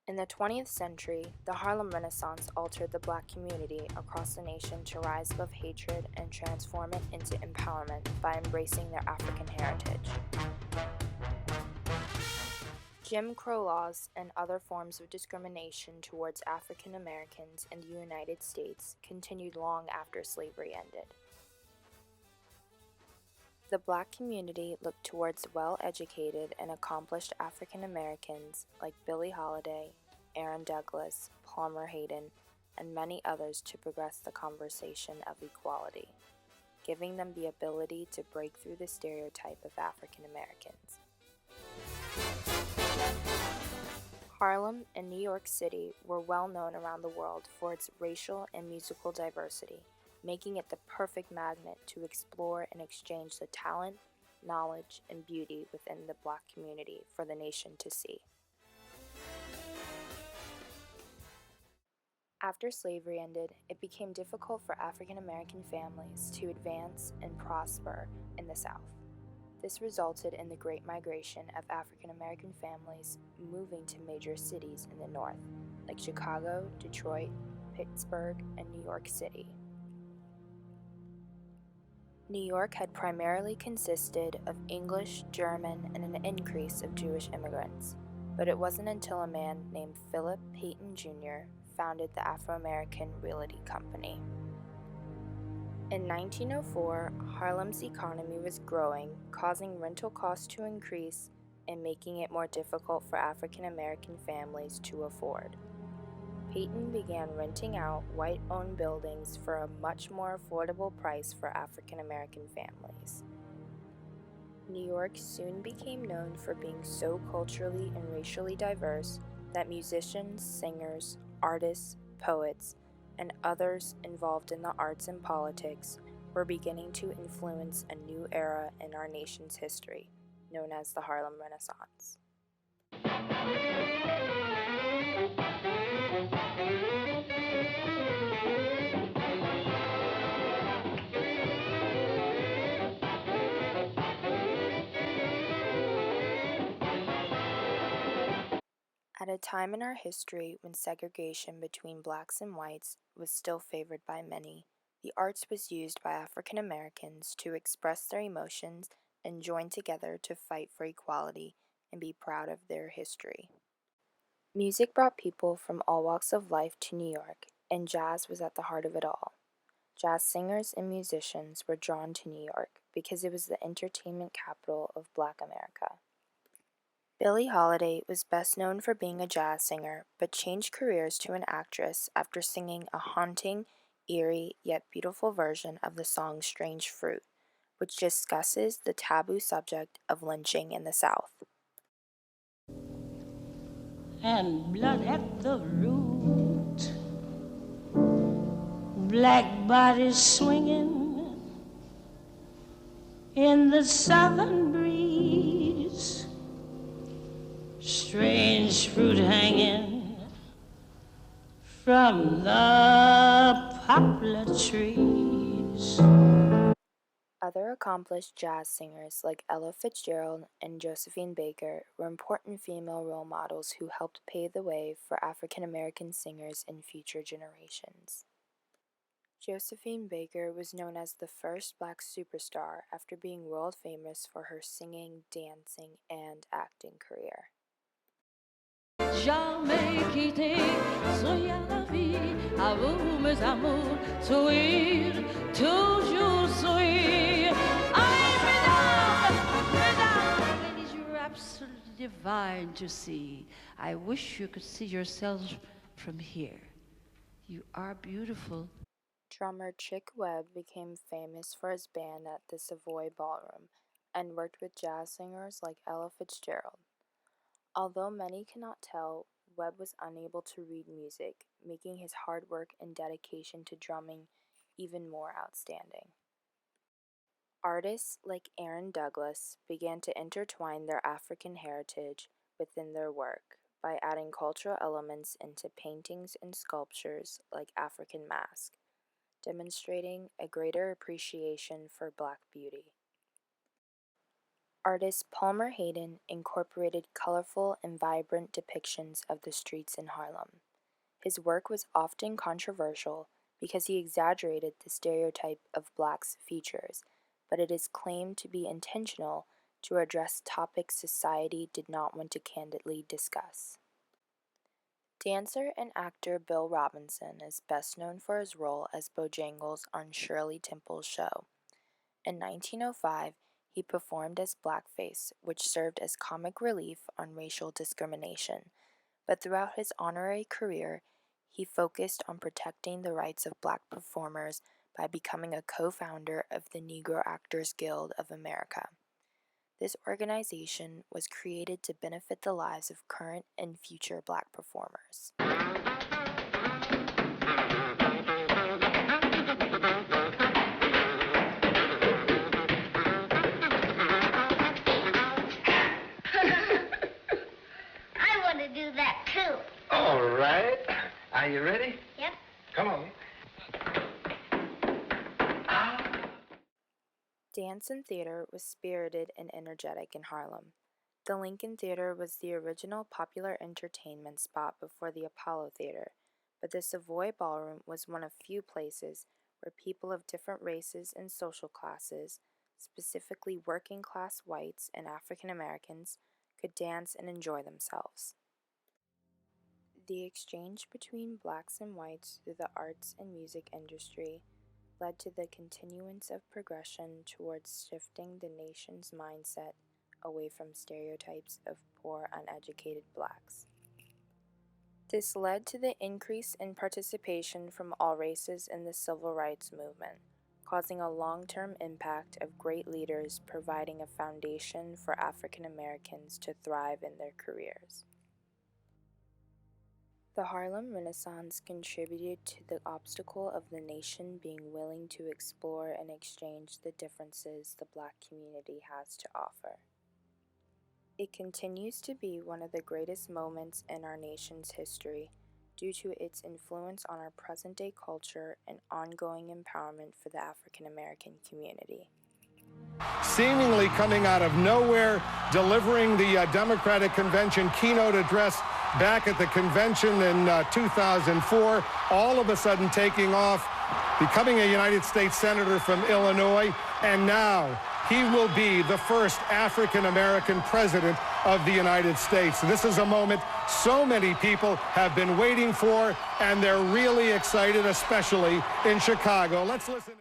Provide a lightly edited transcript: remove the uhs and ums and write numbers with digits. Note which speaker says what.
Speaker 1: In the 20th century, the Harlem Renaissance altered the Black community across the nation to rise above hatred and transform it into empowerment by embracing their African heritage. Jim Crow laws and other forms of discrimination towards African Americans in the United States continued long after slavery ended. The Black community looked towards well-educated and accomplished African Americans like Billie Holiday, Aaron Douglas, Palmer Hayden, and many others to progress the conversation of equality, giving them the ability to break through the stereotype of African Americans. Harlem and New York City were well known around the world for its racial and musical diversity, making it the perfect magnet to explore and exchange the talent, knowledge, and beauty within the Black community for the nation to see. After slavery ended, it became difficult for African American families to advance and prosper in the South. This resulted in the Great Migration of African American families moving to major cities in the North, like Chicago, Detroit, Pittsburgh, and New York City. New York had primarily consisted of English, German, and an increase of Jewish immigrants, but it wasn't until a man named Philip Payton Jr. founded the Afro-American Realty Company. In 1904, Harlem's economy was growing, causing rental costs to increase and making it more difficult for African American families to afford. Payton began renting out white-owned buildings for a much more affordable price for African American families. New York soon became known for being so culturally and racially diverse that musicians, singers, artists, poets, and others involved in the arts and politics were beginning to influence a new era in our nation's history, known as the Harlem Renaissance. At a time in our history when segregation between blacks and whites was still favored by many, the arts was used by African Americans to express their emotions and join together to fight for equality and be proud of their history. Music brought people from all walks of life to New York, and jazz was at the heart of it all. Jazz singers and musicians were drawn to New York because it was the entertainment capital of Black America. Billie Holiday was best known for being a jazz singer, but changed careers to an actress after singing a haunting, eerie, yet beautiful version of the song Strange Fruit, which discusses the taboo subject of lynching in the South.
Speaker 2: And blood at the root, black bodies swinging in the southern breeze, strange fruit hanging from the poplar trees.
Speaker 1: Other accomplished jazz singers like Ella Fitzgerald and Josephine Baker were important female role models who helped pave the way for African American singers in future generations. Josephine Baker was known as the first Black superstar after being world famous for her singing, dancing, and acting career.
Speaker 2: Jamais quitté, soyez à la vie, à vous mes amours, soyez, toujours soyez. Madame, ladies, you're absolutely divine to see. I wish you could see yourselves from here. You are beautiful.
Speaker 1: Drummer Chick Webb became famous for his band at the Savoy Ballroom and worked with jazz singers like Ella Fitzgerald. Although many cannot tell, Webb was unable to read music, making his hard work and dedication to drumming even more outstanding. Artists like Aaron Douglas began to intertwine their African heritage within their work by adding cultural elements into paintings and sculptures like African Mask, demonstrating a greater appreciation for Black beauty. Artist Palmer Hayden incorporated colorful and vibrant depictions of the streets in Harlem. His work was often controversial because he exaggerated the stereotype of blacks' features, but it is claimed to be intentional to address topics society did not want to candidly discuss. Dancer and actor Bill Robinson is best known for his role as Bojangles on Shirley Temple's show. In 1905, he performed as blackface, which served as comic relief on racial discrimination, but throughout his honorary career, he focused on protecting the rights of black performers by becoming a co-founder of the Negro Actors Guild of America. This organization was created to benefit the lives of current and future black performers.
Speaker 3: I want to do that too.
Speaker 4: All right. Are you ready?
Speaker 3: Yep.
Speaker 4: Come on.
Speaker 1: Dance and theater was spirited and energetic in Harlem. The Lincoln Theater was the original popular entertainment spot before the Apollo Theater, but the Savoy Ballroom was one of few places where people of different races and social classes, specifically working-class whites and African Americans, could dance and enjoy themselves. The exchange between blacks and whites through the arts and music industry led to the continuance of progression towards shifting the nation's mindset away from stereotypes of poor, uneducated blacks. This led to the increase in participation from all races in the civil rights movement, causing a long-term impact of great leaders providing a foundation for African Americans to thrive in their careers. The Harlem Renaissance contributed to the obstacle of the nation being willing to explore and exchange the differences the black community has to offer. It continues to be one of the greatest moments in our nation's history due to its influence on our present-day culture and ongoing empowerment for the African American community.
Speaker 5: Seemingly coming out of nowhere, delivering the Democratic Convention keynote address back at the convention in 2004, all of a sudden taking off, becoming a United States Senator from Illinois, and now he will be the first African-American president of the United States. This is a moment so many people have been waiting for, and they're really excited, especially in Chicago. Let's listen.